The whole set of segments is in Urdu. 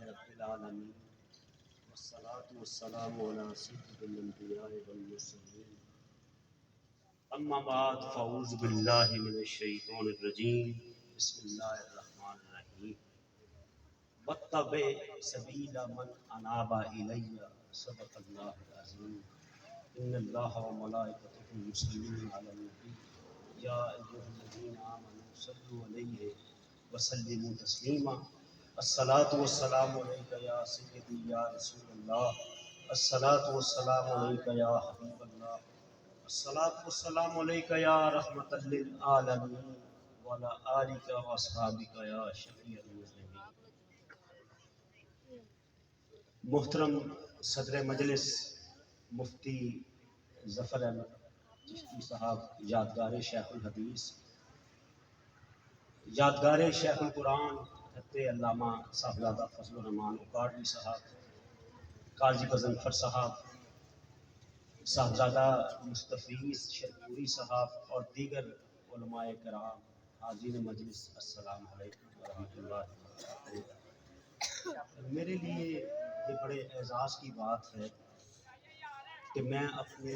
رب العالمین والصلاة والسلام علی سید الانبیاء والمرسلین اما بعد فاعوذ باللہ من الشیطان الرجیم بسم اللہ الرحمن الرحیم واتبع سبیل من اناب الی صدق اللہ العظیم ان اللہ وملائکتہ یصلون علی النبی یا ایھا الذین آمنوا صلوا علیہ وسلموا تسلیما الصلاة والسلام علیک یا سیدی یا رسول اللہ الصلاة والسلام علیک یا حبیب اللہ الصلاة والسلام علیک یا رحمت للعالمین وعلی آلک واصحابک یا شفیع المذنبین۔ محترم صدر مجلس مفتی ظفر احمد چشتی صاحب، یادگار شیخ الحدیث، یادگار شیخ القرآن حضرت علامہ صاحبزادہ فضل الرحمان اکاڑوی صاحب، قاضی غضنفر صاحب، صاحبزادہ مستفیض شرپوری صاحب اور دیگر علماء کرام، حاضرین مجلس، السلام علیکم ورحمۃ اللہ وبرکاتہ۔ میرے لیے یہ بڑے اعزاز کی بات ہے کہ میں اپنے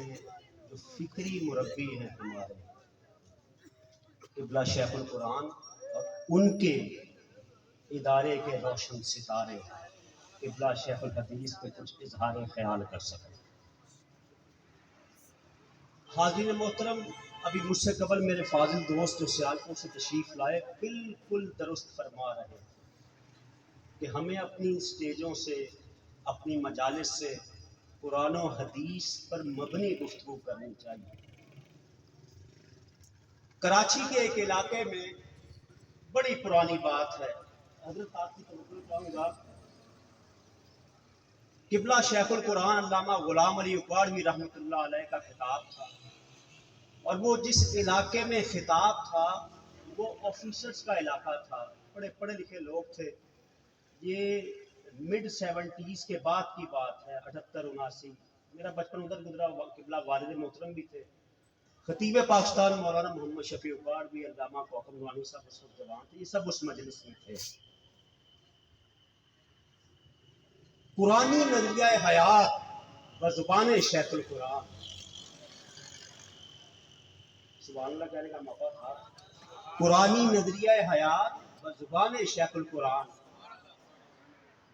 جو فکری مربی ہیں ہمارے قبلہ شیخ القرآن اور ان کے ادارے کے روشن ستارے قبلہ شیخ الحدیث پہ کچھ اظہار خیال کر سکیں۔ حاضرین محترم، ابھی مجھ سے قبل میرے فاضل دوست جو سیالکوٹ سے تشریف لائے بالکل درست فرما رہے ہیں کہ ہمیں اپنی اسٹیجوں سے، اپنی مجالس سے قرآن و حدیث پر مبنی گفتگو کرنی چاہیے۔ کراچی کے ایک علاقے میں بڑی پرانی بات ہے، حضرت آپ کی توجہ چاہوں گا، قبلہ شیخ القرآن علامہ غلام علی اکاڑوی رحمۃ اللہ علیہ کا خطاب تھا، اور وہ جس علاقے میں خطاب تھا وہ آفیسرز کا علاقہ تھا، بڑے پڑھے لکھے لوگ تھے۔ یہ مڈ 70s کے بعد کی بات ہے، 78 79، میرا بچپن ادھر گزرا، قبلہ والد محترم بھی تھے۔ خطیب پاکستان مولانا محمد شفیع اکاڑوی، علامہ کوکب نورانی صاحب اس وقت جوان تھے، یہ سب اس مجلس میں تھے۔ پرانی نظریہ حیات بزبان شیخ القرآن، سبحان اللہ کہنے کا موقع تھا، پرانی نظریہ حیات بزبان شیخ القرآن۔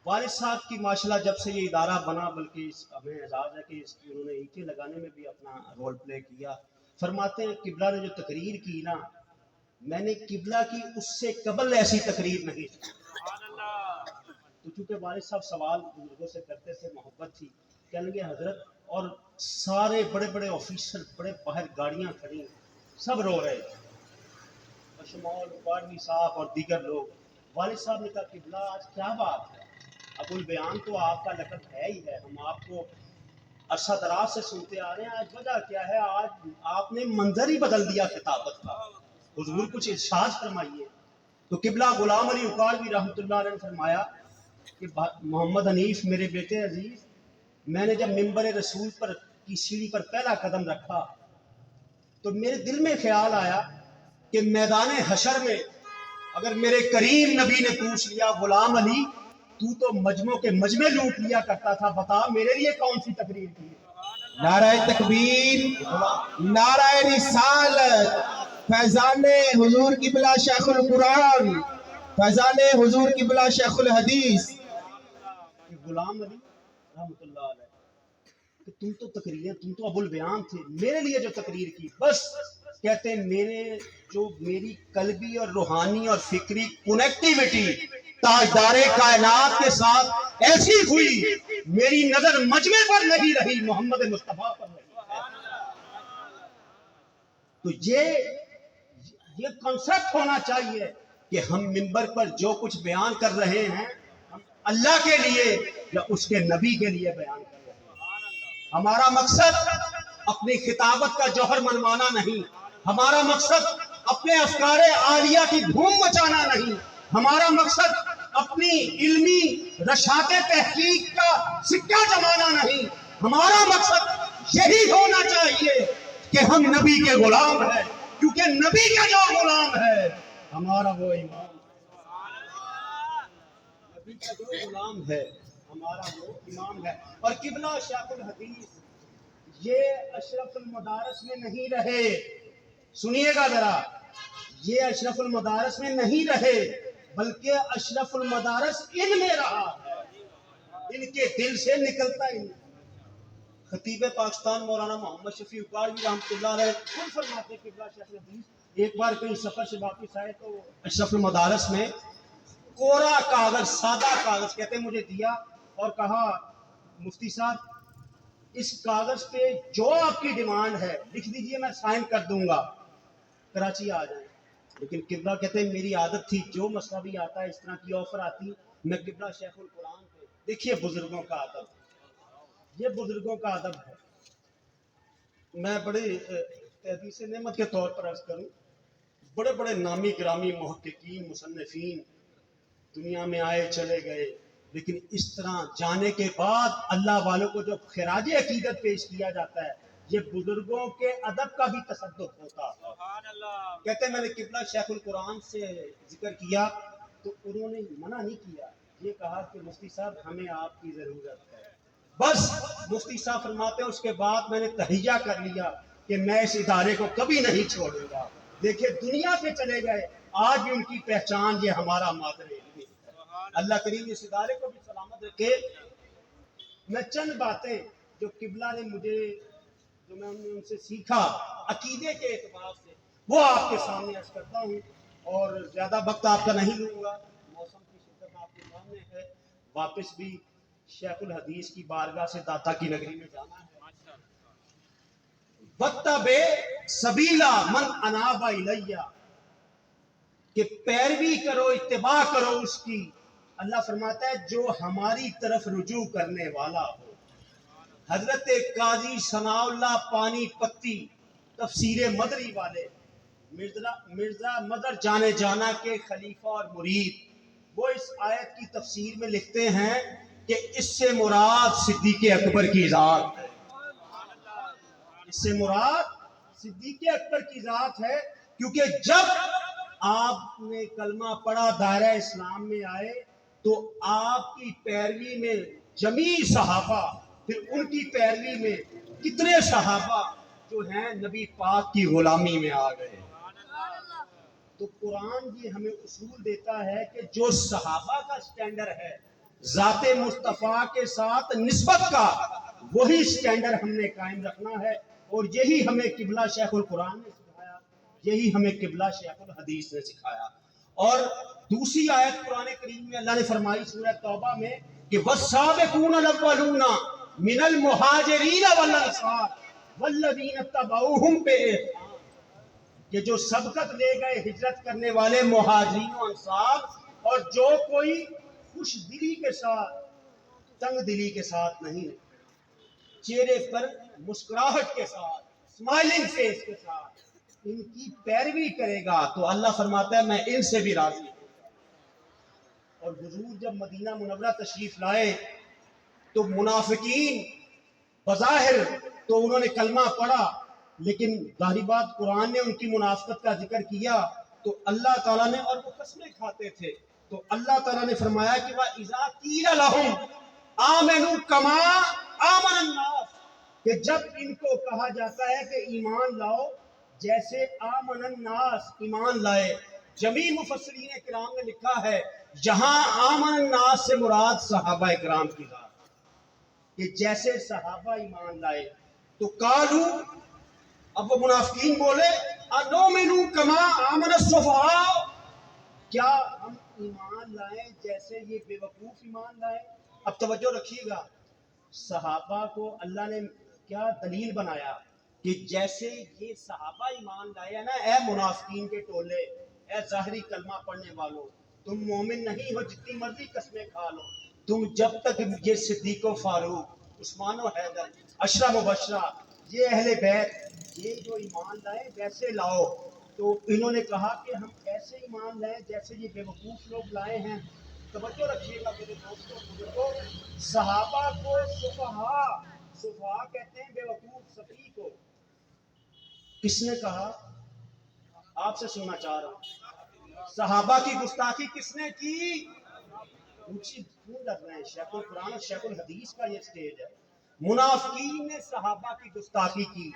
والد صاحب کی ماشاءاللہ جب سے یہ ادارہ بنا، بلکہ ہمیں اعزاز ہے کہ اس کی انہوں نے اینٹیں لگانے میں بھی اپنا رول پلے کیا۔ فرماتے ہیں قبلہ نے جو تقریر کی نا، میں نے قبلہ کی اس سے قبل ایسی تقریر نہیں سنی۔ تو چونکہ والد صاحب سوال بزرگوں سے کرتے تھے، محبت تھی، کہنے لگے حضرت، اور سارے بڑے بڑے آفیسر، بڑے باہر گاڑیاں کھڑی، سب رو رہے تھے، بشمول اکاڑوی صاحب اور دیگر لوگ۔ والد صاحب نے کہا قبلہ آج کیا بات ہے؟ ابو البیان تو آپ کا لقب ہے ہی ہے، ہم آپ کو عرصہ دراز سے سنتے آ رہے ہیں، آج وجہ کیا ہے؟ آج آپ نے منظر ہی بدل دیا خطابت کا، حضور کچھ ارشاد فرمائیے۔ تو قبلہ غلام علی اکاڑوی رحمۃ اللہ علیہ نے فرمایا کہ محمد حنیف میرے بیٹے عزیز، میں نے جب منبر رسول پر کی سیڑھی پر پہلا قدم رکھا تو میرے دل میں خیال آیا کہ میدان حشر میں اگر میرے کریم نبی نے پوچھ لیا غلام علی تو مجمع کے مجمع لوٹ لیا کرتا تھا، بتا میرے لیے کون سی تقریر کی؟ نعرہ تکبیر، نعرہ رسالت، فیضان حضور قبلہ شیخ القرآن، فیضان حضور قبلہ شیخ الحدیث۔ غلام علی رحمۃ اللہ علیہ کہ تم تو تقریریں، تم تو ابو البیان تھے، میرے لیے جو تقریر کی، بس کہتے ہیں میری قلبی اور روحانی اور فکری کنیکٹیویٹی تاجدار کائنات کے ساتھ ایسی ہوئی، میری نظر مجمع پر نہیں رہی، محمد مصطفیٰ پر رہی۔ تو یہ کنسپٹ ہونا چاہیے کہ ہم منبر پر جو کچھ بیان کر رہے ہیں ہم اللہ کے لیے یا اس کے نبی کے لیے بیان کر رہے ہیں۔ ہمارا مقصد اپنی خطابت کا جوہر منوانا نہیں، ہمارا مقصد اپنے افکار عالیہ کی دھوم مچانا نہیں، ہمارا مقصد اپنی علمی رشاد تحقیق کا سکہ جمانا نہیں، ہمارا مقصد یہی ہونا چاہیے کہ ہم نبی کے غلام ہیں، کیونکہ نبی کا جو غلام ہے ہمارا وہ امام، نبی کا جو غلام ہے ہمارا وہ امام ہے. اور قبلہ شیخ الحدیث یہ اشرف المدارس میں نہیں رہے. سنیے گا ذرا, یہ اشرف المدارس میں نہیں رہے بلکہ اشرف المدارس ان میں رہا ہے, ان کے دل سے نکلتا ہی. خطیب پاکستان مولانا محمد شفیع اقاڑوی رحمۃ اللہ علیہ خود فرماتے قبلہ شیخ الحدیث ایک بار کہیں سفر سے واپس آئے تو اشرف المدارس میں کوڑا کاغذ, سادہ کاغذ کہتے مجھے دیا اور کہا مفتی صاحب اس کاغذ پہ جو آپ کی ڈیمانڈ ہے لکھ دیجئے, میں سائن کر دوں گا, کراچی آ جائیں. لیکن قبلہ کہتے ہیں میری عادت تھی جو مسئلہ بھی آتا ہے اس طرح کی آفر آتی میں قبلہ شیخ القرآن پہ. دیکھیے بزرگوں کا ادب, یہ بزرگوں کا ادب ہے. میں بڑی تحدیث نعمت کے طور پر عرض کروں, بڑے بڑے نامی گرامی محققین مصنفین دنیا میں آئے چلے گئے, لیکن اس طرح جانے کے بعد اللہ والوں کو جو خراج عقیدت پیش کیا جاتا ہے یہ بزرگوں کے ادب کا بھی تصدق ہوتا ہے. کہتے ہیں میں نے قبلہ شیخ القرآن سے ذکر کیا تو انہوں نے منع نہیں کیا, یہ کہا کہ مفتی صاحب ہمیں آپ کی ضرورت ہے. بس مفتی صاحب فرماتے ہیں اس کے بعد میں نے تہیہ کر لیا کہ میں اس ادارے کو کبھی نہیں چھوڑوں گا. دیکھیں دنیا پہ چلے گئے, آج بھی ان کی پہچان یہ ہمارا مادر علمی ہے. اللہ کریم اس ادارے کو بھی سلامت رکھے. میں چند باتیں جو قبلہ نے مجھے, جو میں ان سے سیکھا عقیدے کے اعتبار سے, وہ آپ کے سامنے عرض کرتا ہوں. اور زیادہ وقت آپ کا نہیں لوں گا, موسم کی شدت آپ کے سامنے ہے, واپس بھی شیخ الحدیث کی بارگاہ سے داتا کی نگری میں جانا ہے. وَاتَّبِعْ سَبِیلَ مَنْ أَنَابَ إِلَیَّ, کہ پیروی کرو, اتباع کرو اس کی. اللہ فرماتا ہے جو ہماری طرف رجوع کرنے والا ہو. حضرت قاضی ثناء اللہ پانی پتی تفسیر مدری والے, مرزا مدر جانے جانا کے خلیفہ اور مرید, وہ اس آیت کی تفسیر میں لکھتے ہیں کہ اس سے مراد صدیق اکبر کی ذات ہے. اس سے مراد صدیق اکبر کی ذات ہے, کیونکہ جب آپ نے کلمہ پڑھا دائرہ اسلام میں آئے تو آپ کی پیروی میں جمیع صحابہ, پھر ان کی پیروی میں کتنے صحابہ جو ہیں نبی پاک کی غلامی میں آ گئے. تو قرآن یہ ہمیں اصول دیتا ہے کہ جو صحابہ کا سٹینڈر ہے ذات مصطفیٰ کے ساتھ نسبت کا, وہی سٹینڈر ہم نے قائم رکھنا ہے. اور یہی ہمیں قبلہ شیخ القرآن نے سکھایا, یہی ہمیں قبلہ شیخ الحدیث نے سکھایا. اور دوسری آیت قرآن کریم میں اللہ نے فرمائی سورہ توبہ میں کہ وَالسَّابِقُونَ الْأَوَّلُونَ مِنَ الْمُهَاجِرِينَ وَالْأَنصَارِ وَالَّذِينَ اتَّبَعُوهُمْ بِإِحْسَانٍ, کہ جو سبقت لے گئے ہجرت کرنے والے مہاجرین و انصار, اور جو کوئی خوش دلی کے ساتھ, تنگ دلی کے ساتھ نہیں, چہرے پر مسکراہٹ کے ساتھ, اسمائلنگ فیس کے ساتھ ان کی پیروی کرے گا تو اللہ فرماتا ہے میں ان سے بھی راضی ہوں. اور حضور جب مدینہ منورہ تشریف لائے تو منافقین بظاہر تو انہوں نے کلمہ پڑھا, لیکن ظاہری بات قرآن نے ان کی منافقت کا ذکر کیا تو اللہ تعالیٰ نے, اور وہ قسمیں کھاتے تھے, تو اللہ تعالیٰ نے فرمایا کہ وَإِذَا قِيلَ لَهُمْ آمِنُوا كَمَا آمَنَ النَّاسُ, کہ جب ان کو کہا جاتا ہے کہ ایمان لاؤ جیسے آمن الناس ایمان لائے. جمیع مفسرین کرام نے لکھا ہے یہاں آمن الناس سے مراد صحابہ کرام کی ذات, کہ جیسے صحابہ ایمان لائے. تو قالو, اب وہ منافقین بولے انؤمن کما آمن السفہاء, کیا ہم ایمان لائیں جیسے یہ بے وقوف ایمان لائیں. اب توجہ رکھیے گا, صحابہ کو اللہ نے کیا دلیل بنایا کہ جیسے یہ صحابہ ایمان لائے نا, اے منافقین کے ٹولے, اے ظاہری کلمہ پڑھنے والوں, تم مومن نہیں ہو جتنی مرضی قسمیں کھا لو, تم جب تک یہ صدیق و فاروق, عثمان و حیدر, عشرہ مبشرہ, یہ اہل بیت, یہ جو ایمان لائے ویسے لاؤ. تو انہوں نے کہا کہ ہم ایسے ایمان لائیں جیسے یہ بے وقوف لوگ لائے ہیں. توجہ رکھیے گا میرے دوستوں بزرگوں, صحابہ کو سفہاء کہتے ہیں بے وقوف سفیہ کو. کس نے کہا؟ آپ سے سننا چاہ رہا ہوں, صحابہ کی گستاخی کس نے کی؟ اونچی کیوں لگ رہے ہیں؟ شیخ القرآن اور شیخ الحدیث کا یہ سٹیج ہے۔ منافقین نے صحابہ کی گستاخی کی،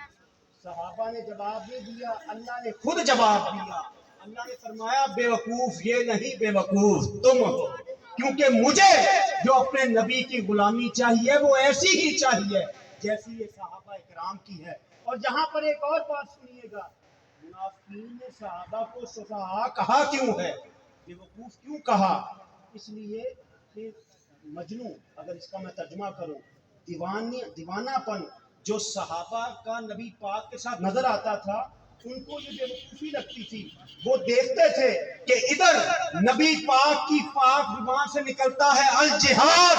صحابہ نے جواب نہیں دیا، اللہ نے خود جواب دیا۔ اللہ نے فرمایا بے وقوف یہ نہیں، بے وقوف تم ہو، کیونکہ مجھے جو اپنے نبی کی غلامی چاہیے وہ ایسی ہی چاہیے جیسی یہ صحابہ کرام کی ہے۔ اور یہاں پر ایک اور بات سنیے گا، منافقین نے صحابہ کو سفہاء کہا کیوں ہے، بے وقوف کیوں کہا؟ اس لیے کہ مجنوں، اگر اس کا میں ترجمہ کروں، دیوانہ پن جو صحابہ کا نبی پاک کے ساتھ نظر آتا تھا، ان کو یہ بے وقوفی لگتی تھی۔ وہ دیکھتے تھے کہ ادھر نبی پاک کی پاک زبان سے نکلتا ہے الجہاد،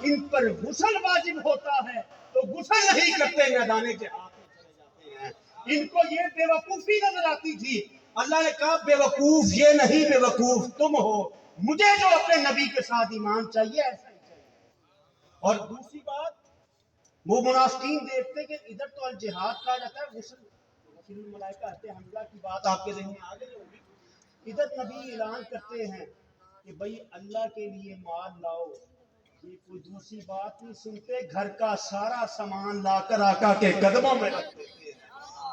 ان پر غسل واجب ہوتا ہے تو غسل نہیں کرتے، میدان جہاد میں چلے جاتے ہیں۔ ان کو یہ بے وقوفی نظر آتی تھی۔ اللہ نے کہا بے وقوف یہ نہیں، بے وقوف تم ہو، مجھے جو اپنے نبی کے ساتھ ایمان چاہیے ایسا ہی چاہیے۔ اور دوسری بات، وہ منافقین دیکھتے کہ ادھر تو الجہاد کہا جاتا ہے، غسل الملائکہ آتے حمزہ کی بات آپ کے ذہن میں آ گئی ہوگی، ادھر نبی اعلان کرتے ہیں کہ بھئی اللہ کے لیے مال لاؤ، یہ کوئی دوسری بات نہیں سنتے، گھر کا سارا سامان لا کر آقا کے قدموں میں رکھ دیتے ہیں۔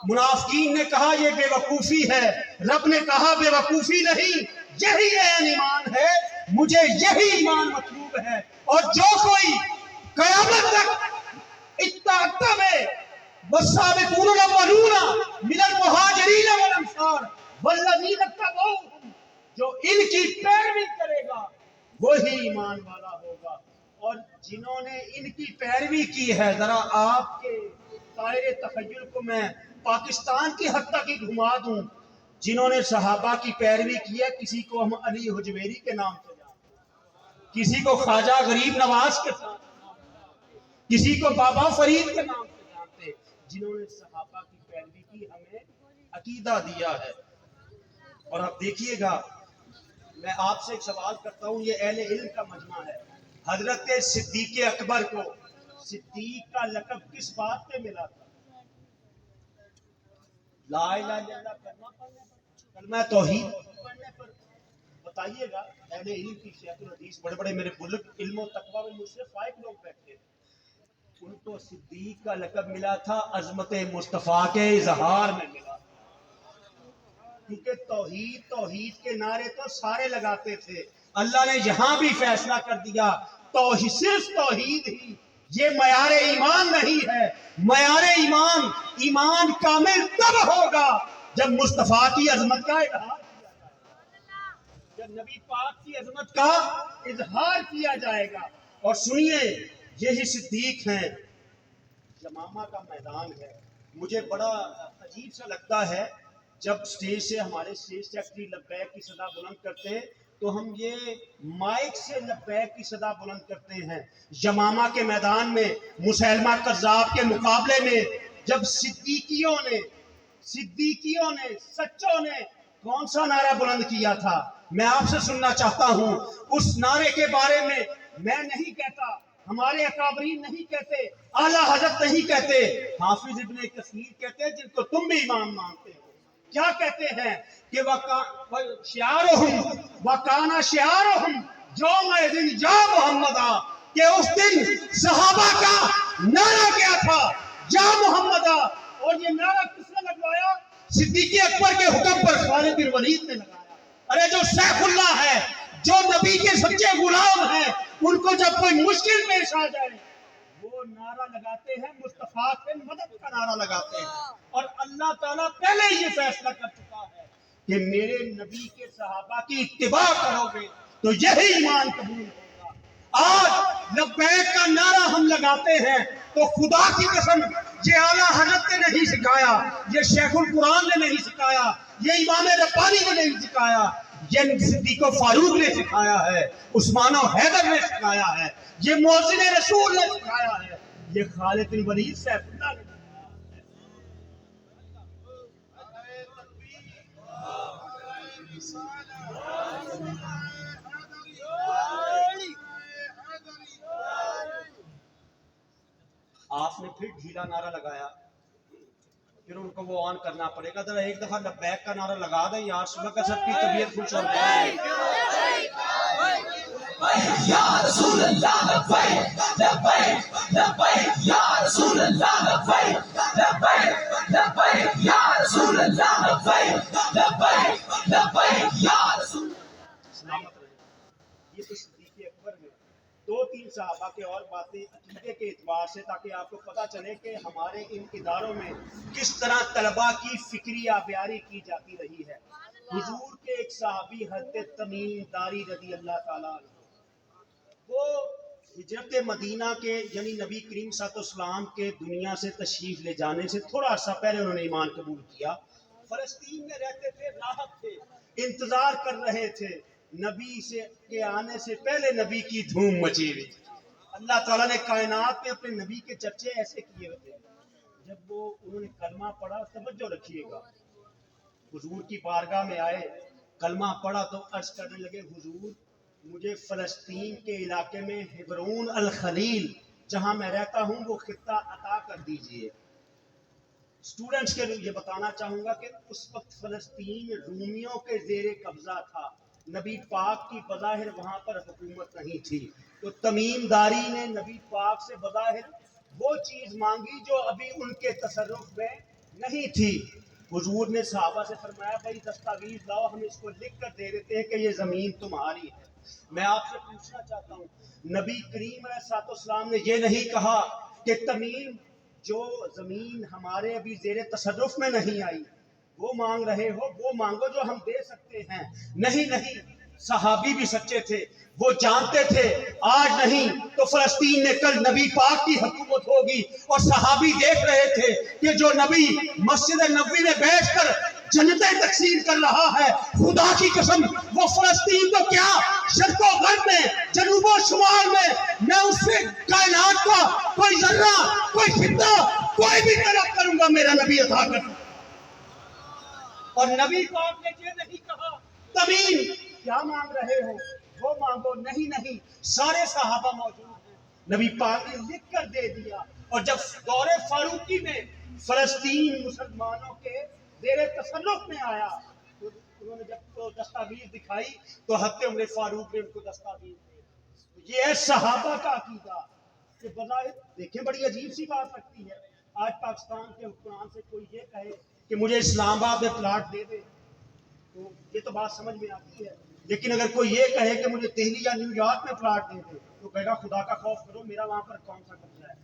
منافقین نے کہا یہ بے وقوفی ہے، رب نے کہا بے وقوفی نہیں، یہی عین ایمان ہے، مجھے یہی ایمان مطلوب ہے۔ اور جو کوئی قیامت تک اتنا میں والسابقون الاولون من المہاجرین والانصار والذین اتبعوہم، جو ان کی پیروی کرے گا وہی ایمان والا ہوگا۔ اور جنہوں نے ان کی پیروی کی ہے، ذرا آپ کے دائرے تخیل کو میں پاکستان کی حد تک ہی گھما دوں، جنہوں نے صحابہ کی پیروی کی ہے، کسی کو ہم علی حجویری کے نام سے جانتے ہیں، کسی کو خواجہ غریب نواز کے ساتھ، کسی کو بابا فرید کے نام سے جانتے ہیں۔ جنہوں نے صحابہ کی پیروی کی ہمیں عقیدہ دیا ہے۔ اور اب دیکھیے گا، میں آپ سے ایک سوال کرتا ہوں، یہ اہل علم کا مجمع ہے، حضرت صدیق اکبر کو صدیق کا لقب کس بات پہ ملا تھا؟ لا الہ الا اللہ کرنا پڑنے پر، کلمہ توحید پڑھنے پر؟ بتائیے گا، اہل علم کی شیخ الحدیث بڑے بڑے میرے بزرگ علم و تقویٰ میں مجھ سے فائق لوگ بیٹھے، ان کو صدیق کا لقب ملا تھا عظمت مصطفیٰ کے اظہار میں ملا تھا، کیونکہ توحید توحید کے نعرے تو سارے لگاتے تھے۔ اللہ نے یہاں بھی فیصلہ کر دیا توحید، صرف توحید ہی یہ معیار ایمان نہیں ہے۔ معیار ایمان کامل تب ہوگا جب مصطفیٰ کی عظمت کا اظہار کیا جائے گا، جب نبی پاک کی عظمت کا اظہار کیا جائے گا۔ اور سنیے، یہی صدیق ہیں، یمامہ کا میدان ہے، مجھے بڑا عجیب سا لگتا ہے جب سٹیج سے ہمارے سٹیج سیکرٹری لبیک کی صدا بلند کرتے تو ہم یہ مائک سے لبیک کی صدا بلند کرتے ہیں۔ یمامہ کے میدان میں مسیلمہ کذاب کے مقابلے میں جب صدیقیوں نے سچوں نے کون سا نعرہ بلند کیا تھا، میں آپ سے سننا چاہتا ہوں۔ اس نعرے کے بارے میں میں نہیں کہتا، ہمارے اکابرین نہیں کہتے، اعلیٰ حضرت نہیں کہتے، حافظ ابن کثیر کہتے ہیں، جن کو تم بھی امام مانتے ہو۔ کیا کہتے ہیں کہ شعارہم وکانا شعارہم یومئذ یا محمدہ، کہ اس دن صحابہ کا نعرہ کیا تھا؟ یا محمدہ۔ اور یہ نعرہ کس نے لگوایا؟ صدیق اکبر کے حکم پر خالد بن ولید نے لگایا۔ ارے جو شیخ اللہ ہے، جو نبی کے سچے غلام ہیں، ان کو جب کوئی مشکل پیش آ جائے وہ نعرہ لگاتے ہیں، مصطفیٰ سے مدد کا نعرہ لگاتے ہیں۔ اور اللہ تعالیٰ پہلے ہی یہ فیصلہ کر چکا ہے کہ میرے نبی کے صحابہ کی اتباع کرو گے تو یہی ایمان قبول ہوگا۔ آج لبیک کا نعرہ ہم لگاتے ہیں تو خدا کی قسم یہ اعلیٰ حضرت نے نہیں سکھایا، یہ شیخ القرآن نے نہیں سکھایا، یہ امام ربانی نے نہیں سکھایا، یہ صدیق و فاروق نے سکھایا ہے، عثمان و حیدر نے سکھایا ہے، یہ مؤذن رسول نے سکھایا ہے، یہ خالد بن ولید سیف اللہ نے سکھایا ہے۔ آپ نے پھر ڈھیلا نعرہ لگایا، پھر ان کو وہ آن کرنا پڑے گا۔ ذرا ایک دفعہ لبیک کا نعرہ لگا دیں یار، سنت کا سب کی طبیعت خوش ہو جائے۔ یا رسول اللہ لبیک لبیک لبیک یا رسول اللہ لبیک لبیک لبیک یا رسول اللہ لبیک لبیک لبیک یا رسول سلامت رہے۔ یہ تو صدیق اکبر میں دو تین صحابہ کے اور باتیں عقیدے کے اعتبار سے، تاکہ آپ کو پتہ چلے کہ ہمارے ان اداروں میں کس طرح طلباء کی فکری آبیاری کی جاتی رہی ہے۔ حضور کے ایک صحابی حضرت تمیم داری رضی اللہ تعالیٰ عنہ، وہ ہجرت مدینہ کے یعنی نبی کریم صلی اللہ علیہ وسلم کے دنیا سے تشریف لے جانے سے تھوڑا عرصہ پہلے انہوں نے ایمان قبول کیا۔ فلسطین میں رہتے تھے، راحت تھے، انتظار کر رہے تھے، نبی سے کے آنے سے پہلے نبی کی دھوم مچی ہوئی تھی۔ اللہ تعالیٰ نے کائنات میں اپنے نبی کے چرچے ایسے کیے ہوتے ہیں۔ جب وہ انہوں نے کلمہ پڑھا، توجہ رکھیے گا، حضور کی بارگاہ میں آئے، کلمہ پڑھا تو عرض کرنے لگے، حضور مجھے فلسطین کے علاقے میں ہبرون الخلیل جہاں میں رہتا ہوں وہ خطہ عطا کر دیجئے۔ اسٹوڈنٹس کے لیے یہ بتانا چاہوں گا کہ اس وقت فلسطین رومیوں کے زیر قبضہ تھا، نبی پاک کی بظاہر وہاں پر حکومت نہیں تھی، تو تمیم داری نے نبی پاک سے بظاہر وہ چیز مانگی جو ابھی ان کے تصرف میں نہیں تھی۔ حضور نے صحابہ سے فرمایا، بھائی دستاویز لاؤ، ہم اس کو لکھ کر دے دیتے ہیں کہ یہ زمین تمہاری ہے۔ میں آپ سے پوچھنا چاہتا ہوں، نبی کریم علیہ السلام نے یہ نہیں کہا کہ تمیم جو زمین ہمارے ابھی زیر تصرف میں نہیں آئی وہ مانگ رہے ہو، وہ مانگو جو ہم دے سکتے ہیں۔ نہیں، صحابی بھی سچے تھے، وہ جانتے تھے آج نہیں تو فلسطین میں کل نبی پاک کی حکومت ہوگی، اور صحابی دیکھ رہے تھے کہ جو نبی مسجد نبوی میں بیٹھ کر جنتیں تقسیم کر رہا ہے، خدا کی قسم وہ فلسطین تو کیا شرق و غرب میں، جنوب و شمال میں اس سے کائنات کا کوئی ذرہ، کوئی خطہ، کوئی بھی طلب کروں گا، میرا نبی عطا کر۔ اور نبی پاک نے یہ نہیں کہا تمیم کیا مانگ رہے ہو وہ مانگو، نہیں، سارے صحابہ موجود ہیں، نبی پاک نے لکھ کر دے دیا۔ اور جب دور فاروقی میں فلسطین مسلمانوں کے زیر تصرف میں آیا تو انہوں نے جب تو دستاویز دکھائی تو حضرت عمر فاروق نے ان کو دستاویز دی۔ یہ ہے صحابہ کا عقیدہ کہ بظاہر دیکھیں بڑی عجیب سی بات لگتی ہے، آج پاکستان کے حکمران سے کوئی یہ کہے کہ مجھے اسلام آباد میں پلاٹ دے دے تو یہ تو بات سمجھ میں آتی ہے، لیکن اگر کوئی یہ کہے کہ مجھے دہلی یا نیو یارک میں پلاٹ دے دے تو کہے گا خدا کا خوف کرو، میرا وہاں پر کون سا قبضہ ہے،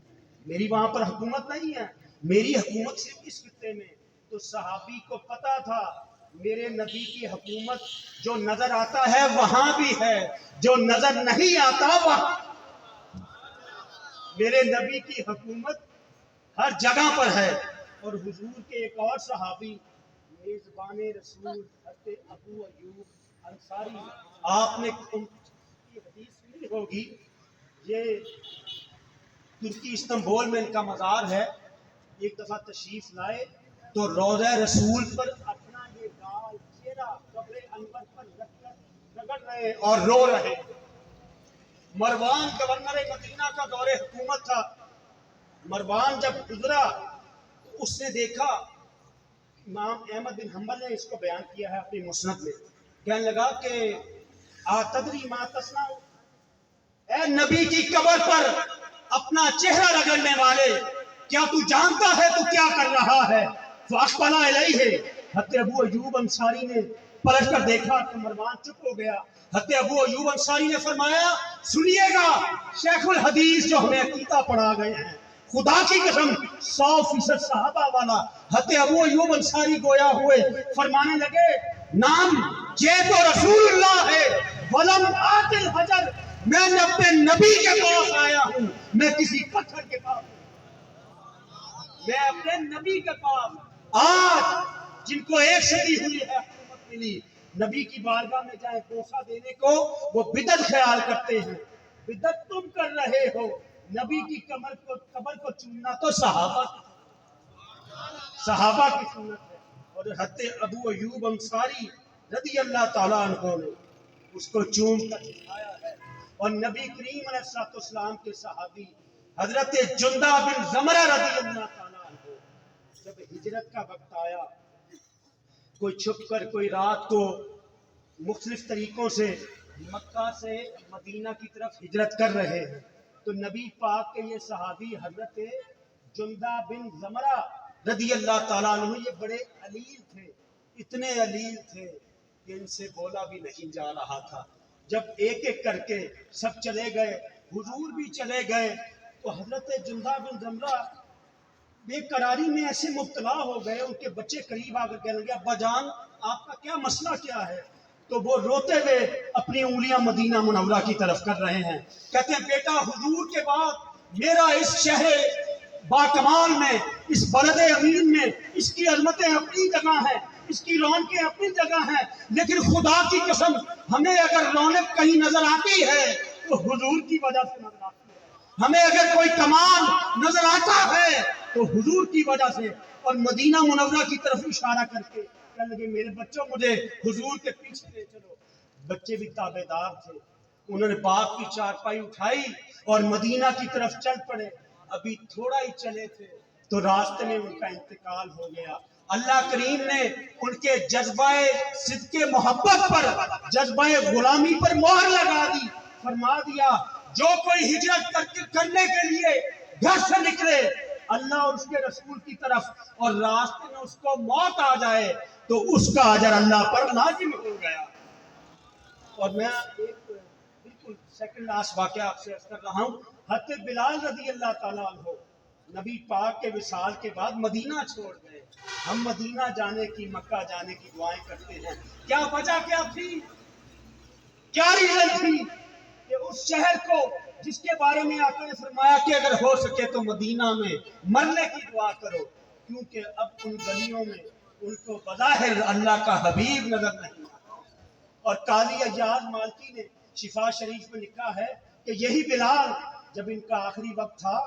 میری وہاں پر حکومت نہیں ہے، میری حکومت صرف اس خطے میں۔ تو صحابی کو پتا تھا میرے نبی کی حکومت جو نظر آتا ہے وہاں بھی ہے، جو نظر نہیں آتا وہاں، میرے نبی کی حکومت ہر جگہ پر ہے۔ اور حضور کے ایک اور صحابی میزبان رسول حضرت ابو ایوب انصاری، آپ نے ان کی حدیث سنی ہوگی، یہ ترکی استنبول میں ان کا مزار ہے، ایک دفعہ تشریف لائے تو روضہ رسول پر اپنا یہ گال چہرہ قبر انور پر رکھ کر رگڑ رہے اور رو رہے۔ مروان گورنر مدینہ کا دور حکومت تھا، مروان جب گزرا تو اس نے دیکھا، امام احمد بن حنبل نے اس کو بیان کیا ہے اپنی مسند میں، کہنے لگا کہ آتدری ما تصنع، اے نبی کی قبر پر اپنا چہرہ رگڑنے والے، کیا تو جانتا ہے تو کیا کر رہا ہے؟ فاقبل الیہ، حضرت ابو ایوب انصاری نے پلٹ کر دیکھا کہ مروان چپ ہو گیا۔ حضرت ابو ایوب انصاری نے فرمایا، سنیے گا شیخ الحدیث جو ہمیں عقیدہ پڑھا گئے ہیں، خدا کی قسم 100% صحابہ والا حضرت ابو ایوب انصاری گویا ہوئے فرمانے لگے، نام یہ تو رسول اللہ ہے، ولم آت الحجر، میں نے اپنے نبی کے پاس آیا ہوں، میں کسی پتھر کے پاس، میں اپنے نبی کے پاس۔ آج جن کو ایک صدی ہوئی ہے حکومت ملی، نبی کی بارگاہ میں جائیں بوسہ دینے کو وہ بدعت خیال کرتے ہیں، بدعت تم کر رہے ہو، نبی کی قبر کو چومنا تو صحابہ کی سنت ہے۔ اور حضرت ابو ایوب انصاری رضی اللہ تعالیٰ عنہ نے اس کو چوم کر دکھایا ہے۔ اور نبی کریم علیہ السلام کے صحابی حضرت جندہ بن زمرہ رضی اللہ تعالیٰ عنہ، جب ہجرت کا وقت آیا، کوئی چھپ کر، کوئی رات کو، مختلف طریقوں سے مکہ سے مدینہ کی طرف ہجرت کر رہے ہیں تو نبی پاک کے یہ صحابی حضرت جندہ بن زمرہ رضی اللہ تعالیٰ عنہ یہ بڑے علیل تھے، اتنے علیل تھے کہ ان سے بولا بھی نہیں جا رہا تھا۔ جب ایک ایک کر کے سب چلے گئے، حضور بھی چلے گئے، تو حضرت جندہ بن زمرہ بے قراری میں ایسے مبتلا ہو گئے، ان کے بچے قریب آ کر کہنے لگے ابا جان آپ کا کیا مسئلہ کیا ہے؟ تو وہ روتے ہوئے اپنی انگلیاں مدینہ منورہ کی طرف کر رہے ہیں، کہتے ہیں بیٹا حضور کے بعد میرا اس شہر باکمال میں، اس بلد امین میں اس کی عظمتیں اپنی جگہ ہیں، اس کی رونقیں اپنی جگہ ہیں، لیکن خدا کی قسم ہمیں اگر رونق کہیں نظر آتی ہے تو حضور کی وجہ سے نظر آتی ہے، ہمیں اگر کوئی کمال نظر آتا ہے تو حضور کی وجہ سے۔ اور مدینہ منورہ کی طرف اشارہ کر کے کہنے لگے میرے بچوں مجھے حضور کے پیچھے لے چلو۔ بچے بھی تابع دار تھے، انہوں نے باپ کی چارپائی اٹھائی اور مدینہ کی طرف چل پڑے۔ ابھی تھوڑا ہی چلے تھے تو راستے میں ان کا انتقال ہو گیا۔ اللہ کریم نے ان کے جذبہ صدق محبت پر، جذبہ غلامی پر مہر لگا دی، فرما دیا جو کوئی ہجرت کرنے کے لیے گھر سے نکلے اللہ اور اس کے رسول کی طرف اور راستے میں اس کو موت آ جائے تو اس کا اجر اللہ پر لازم ہو گیا۔ اور میں ایک بالکل سیکنڈ لاسٹ واقعہ آپ سے عرض کر رہا ہوں۔ حضرت بلال رضی اللہ تعالیٰ عنہ نبی پاک کے وصال کے بعد مدینہ چھوڑ گئے۔ ہم مدینہ جانے کی، مکہ جانے کی دعائیں کرتے ہیں، کیا وجہ کیا تھی، کیا ریزن تھی کہ اس شہر کو جس کے بارے میں آقا نے فرمایا کہ اگر ہو سکے تو مدینہ میں مرنے کی دعا کرو، کیونکہ اب ان گلیوں میں ان کو بظاہر اللہ کا حبیب نظر نہیں آتا۔ اور قاضی ایاز مالکی نے شفا شریف میں لکھا ہے کہ یہی بلال جب ان کا آخری وقت تھا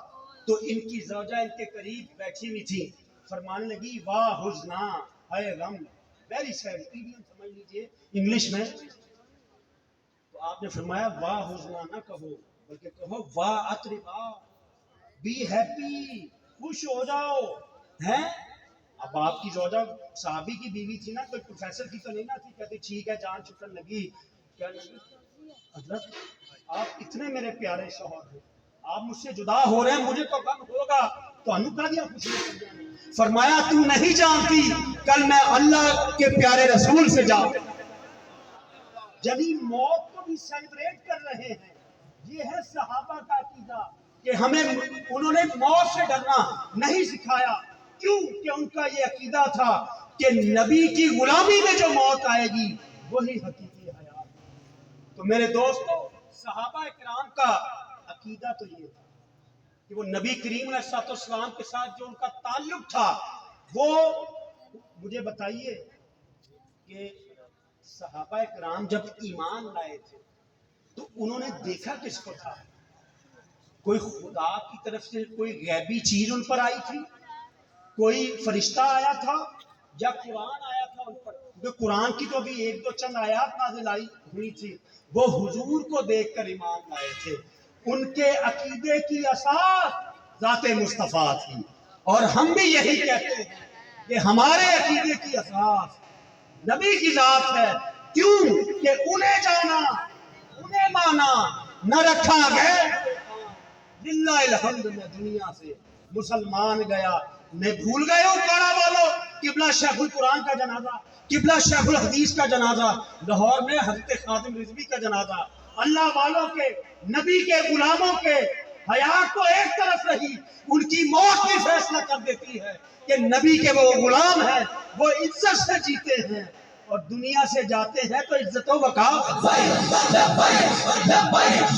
تو ان کی زوجہ ان کے قریب بیٹھی ہوئی تھی، فرمانے لگی واہ حزنا اے غم، ویری سیڈ، سمجھ لیجیے انگلش میں۔ تو آپ نے فرمایا واہ حزنا نہ کہو بلکہ کہو واہ اطربا، بی ہیپی، خوش ہو جاؤ ہیں۔ اب آپ کی زوجہ صحابی کی بیوی تھی نا، کوئی پروفیسر کی تو نہیں نا تھی، کہتی ٹھیک ہے جان چھٹن لگی، کیا لگی حضرت آپ اتنے میرے پیارے شوہر ہیں، آپ مجھ سے جدا ہو رہے ہیں، مجھے تو غم ہوگا، تو انو کہا دیا خوشی کر جانے۔ فرمایا تو نہیں جانتی کل میں اللہ کے پیارے رسول سے جاؤں، یعنی موت کو بھی سیلیبریٹ کر رہے ہیں۔ یہ ہے صحابہ کا عقیدہ کہ ہمیں انہوں نے موت سے ڈرنا نہیں سکھایا، کیوں کہ ان کا یہ عقیدہ تھا کہ نبی کی غلامی میں جو موت آئے گی وہی حقیقی حیات۔ تو میرے دوستو صحابہ کرام کا عقیدہ تو یہ تھا کہ وہ نبی کریم علیہ السلام کے ساتھ جو ان کا تعلق تھا وہ، مجھے بتائیے کہ صحابہ کرام جب ایمان لائے تھے تو انہوں نے دیکھا کس کو تھا؟ کوئی خدا کی طرف سے کوئی غیبی چیز ان پر آئی تھی، کوئی فرشتہ آیا تھا، یا قرآن آیا تھا ان پر؟ جو قرآن کی تو بھی ایک دو چند آیات نازل آئی ہوئی تھی، وہ حضور کو دیکھ کر ایمان لائے تھے۔ ان کے عقیدے کی اساس ذات مصطفیٰ تھی، اور ہم بھی یہی کہتے ہیں کہ ہمارے عقیدے کی اساس نبی کی ذات ہے، کیوں کہ انہیں جانا انہیں مانا نہ رکھا گئے۔ للہ الحمد میں دنیا سے مسلمان گیا، میں بھول گئے ہوں کاڑا والو قبلہ شیخ القرآن کا جنازہ، قبلہ شیخ الحدیث کا جنازہ، لاہور میں حضرت خادم رضوی کا جنازہ، اللہ والوں کے نبی کے غلاموں کے حیات تو ایک طرف رہی، ان کی موت بھی فیصلہ کر دیتی ہے کہ نبی کے وہ غلام ہیں، وہ عزت سے جیتے ہیں اور دنیا سے جاتے ہیں تو عزت و وقار۔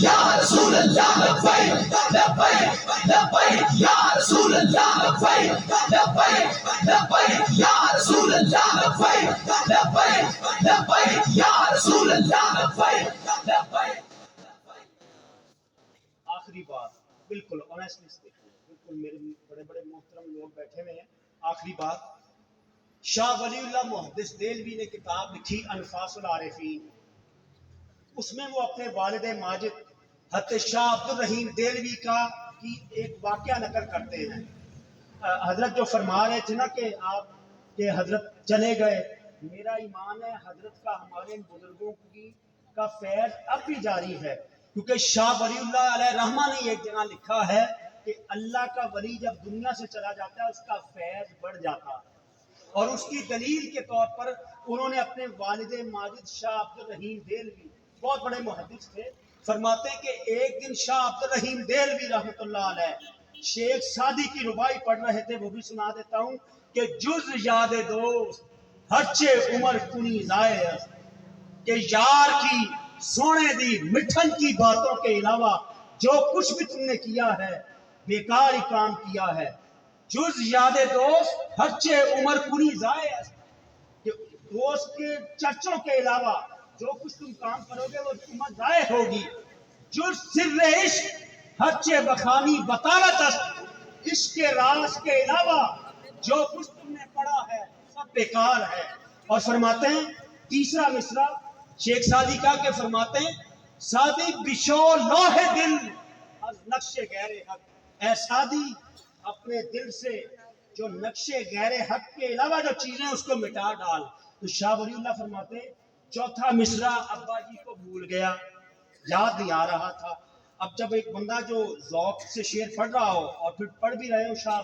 یا رسول اللہ لبیک لبیک لبیک یا رسول اللہ لبیک لبیک لبیک یا رسول اللہ لبیک لبیک لبیک یا رسول اللہ لبیک لبیک۔ آخری بات بالکل آنیسٹلی اسپیکنگ، بالکل میرے بڑے بڑے محترم لوگ بیٹھے ہوئے ہیں، آخری بات، شاہ ولی اللہ محدث دہلوی نے کتاب لکھی انفاس العارفین، اس میں وہ اپنے والد ماجد حضرت شاہ عبد الرحیم دہلوی کا کی ایک واقعہ نقل کرتے ہیں۔ حضرت جو فرما رہے تھے نا کہ آپ کے حضرت چلے گئے، میرا ایمان ہے حضرت کا ہمارے بزرگوں کی کا فیض اب بھی جاری ہے، کیونکہ شاہ ولی اللہ علیہ رحمہ نے ایک جگہ لکھا ہے کہ اللہ کا ولی جب دنیا سے چلا جاتا ہے اس کا فیض بڑھ جاتا ہے، اور اس کی دلیل کے طور پر انہوں نے اپنے والد ماجد شاہ عبد الرحیم دہلوی، بہت بڑے محدث تھے، فرماتے ہیں کہ ایک دن شاہ عبد الرحیم دہلوی رحمۃ اللہ علیہ شیخ سعدی کی ربائی پڑھ رہے تھے، وہ بھی سنا دیتا ہوں کہ جز یاد دوست ہرچے عمر کنی ضائع، کہ یار کی سونے دی مٹھن کی باتوں کے علاوہ جو کچھ بھی تم نے کیا ہے بیکار ہی کام کیا ہے، جز یاد دوست ہرچے عمر کنی ضائع، کہ دوست کے چرچوں کے علاوہ جو کچھ تم کام کرو گے وہ عمر ضائع ہوگی، جز سر عشق ہرچے بخانی بطالت است، عشق کے راز کے علاوہ جو کچھ تم نے پڑھا ہے سب بیکار ہے۔ اور فرماتے ہیں تیسرا مصرع شیخ سعدی کا کہ فرماتے ہیں سعدی بشو لوح دل از نقش غیر حق، اے سعدی اپنے دل سے جو نقش غیر حق کے علاوہ جو چیزیں اس کو مٹا ڈال۔ تو شاہ ولی اللہ فرماتے ہیں چوتھا مصرع ابا جی کو بھول گیا، یاد نہیں آ رہا تھا۔ اب جب ایک بندہ جو ذوق سے شعر پڑھ رہا ہو اور پھر پڑھ بھی رہے ہو شاہ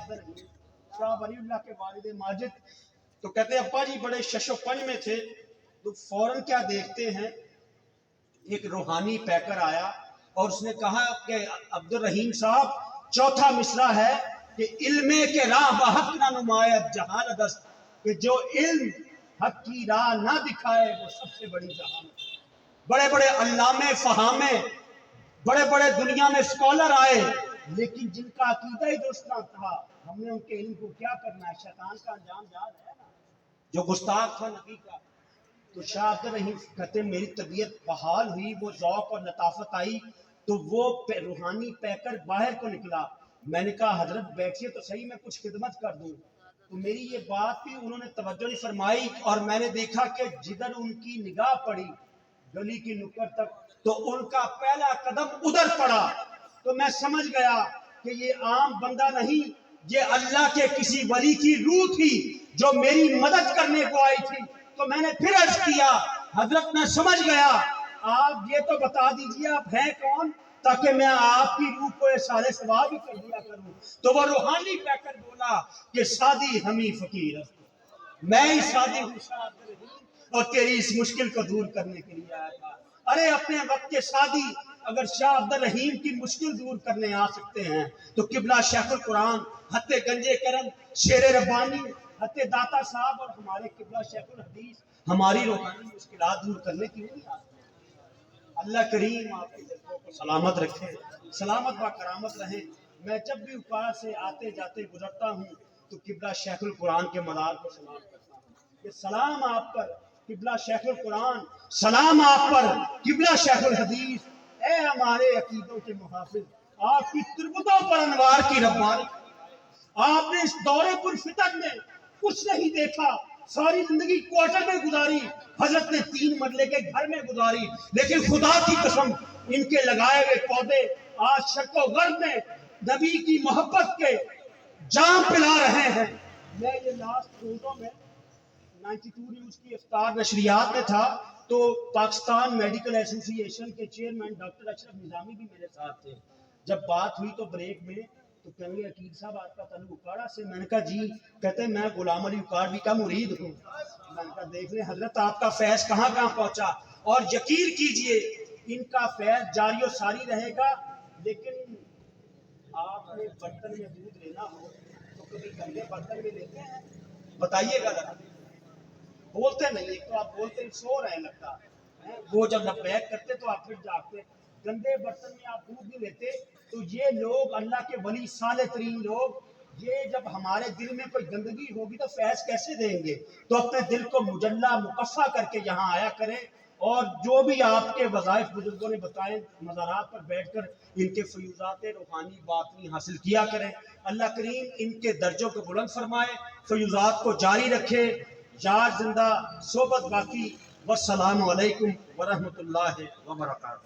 ولی اللہ کے والد ماجد، تو کہتے ہیں ابا جی بڑے شش و پنج میں تھے، تو فوراً کیا دیکھتے ہیں ایک روحانی پیکر آیا اور اس نے کہا کہ عبد الرحیم صاحب چوتھا مصرع ہے کہ علم کے راہ بحق نہ نمایت جہالت است، کہ جو علم حق کی راہ نہ دکھائے وہ سب سے بڑی جہالت۔ بڑے بڑے علامے فہامے بڑے بڑے دنیا میں اسکالر آئے، لیکن جن کا عقیدہ ہی درست نہ تھا ہم نے ان کے علم کو کیا کرنا ہے، شیطان کا انجام یاد ہے نا، جو گستاخ تھا نبی کا۔ تو شاہ عبد الرحیم کہتے ہیں میری طبیعت بحال ہوئی، وہ ذوق اور لطافت آئی، تو وہ روحانی پیکر باہر کو نکلا، میں نے کہا حضرت بیٹھیے تو صحیح میں کچھ خدمت کر دوں، تو میری یہ بات بھی انہوں نے توجہ نہیں فرمائی، اور میں نے دیکھا کہ جدھر ان کی نگاہ پڑی گلی کی نکڑ تک تو ان کا پہلا قدم ادھر پڑا، تو میں سمجھ گیا کہ یہ عام بندہ نہیں، یہ اللہ کے کسی ولی کی روح تھی جو میری مدد کرنے کو آئی تھی۔ تو میں نے پھر عرض کیا حضرت میں سمجھ گیا، آپ یہ تو بتا دیجئے آپ ہیں کون تاکہ میں آپ کی روح کو احسان ثواب بھی کر دیا کروں۔ تو وہ روحانی پیکر بولا کہ سعدی ہمیں فقیر، میں ہی سعدی ہوں شاہ عبد الرحیم، اور تیری اس مشکل کو دور کرنے کے لیے آیا تھا۔ ارے اپنے وقت کے سعدی اگر شاہ عبد الرحیم کی مشکل دور کرنے آ سکتے ہیں تو قبلہ شیخ القرآن حت گنج کرم شیر ربانی حت داتا صاحب اور ہمارے قبلہ شیخ الحدیث ہماری روحانی مشکلات دور کرنے کی نہیں آ سکتے۔ اللہ کریم آپ کے جذبوں کو سلامت رکھے، سلامت و کرامت رہیں۔ میں جب بھی اوپر سے آتے جاتے گزرتا ہوں تو قبلہ شیخ القرآن کے مزار کو سلام کرتا ہوں کہ سلام آپ پر قبلہ شیخ القرآن، سلام آپ پر قبلہ شیخ الحدیث، اے ہمارے عقیدوں کے محافظ، آپ کی تربتوں پر انوار کی ربانی۔ آپ نے اس دورے پر فتن میں کچھ نہیں دیکھا، ساری زندگی کوارٹر میں گزاری، حضرت نے 3 مرلے کے گھر میں گزاری، لیکن خدا کی قسم ان کے لگائے ہوئے پودے آج شرق و غرب میں نبی کی محبت کے جام پلا رہے ہیں۔ میں یہ لاسٹ روزوں میں 92 نیوز کی افطار نشریات میں تھا تو پاکستان میڈیکل ایسوسی ایشن کے چیئرمین ڈاکٹر اشرف نظامی بھی میرے ساتھ تھے۔ جب بات ہوئی تو بریک میں تو کہنے لگے عقیل صاحب آپ کا تعلق اکاڑا سے، میں نے کہا جی، کہتے ہیں میں غلام علی اکاڑوی کا مرید ہوں۔ میں نے کہا دیکھ لیں حضرت آپ کا فیض کہاں کہاں پہنچا، اور یقین کیجئے ان کا فیض جاری و ساری رہے گا، لیکن آپ نے برتن میں دودھ لینا ہو تو کبھی گندے برتن میں لیتے ہیں؟ بتائیے گا ذرا، بولتے نہیں، ایک تو آپ بولتے ہیں سو رہے لگتا ہے، وہ جب لبیک کرتے تو آپ پھر جاگتے، گندے برتن میں آپ دودھ نہیں لیتے۔ تو یہ لوگ اللہ کے ولی صالح ترین لوگ، یہ جب ہمارے دل میں کوئی گندگی ہوگی تو فیض کیسے دیں گے؟ تو اپنے دل کو مجلہ مقفع کر کے یہاں آیا کریں، اور جو بھی آپ کے وظائف بزرگوں نے بتائے مزارات پر بیٹھ کر ان کے فیوضات روحانی باطنی حاصل کیا کریں۔ اللہ کریم ان کے درجوں کو بلند فرمائے، فیوضات کو جاری رکھے، یار زندہ صحبت باقی۔ والسلام علیکم ورحمۃ اللہ وبرکاتہ۔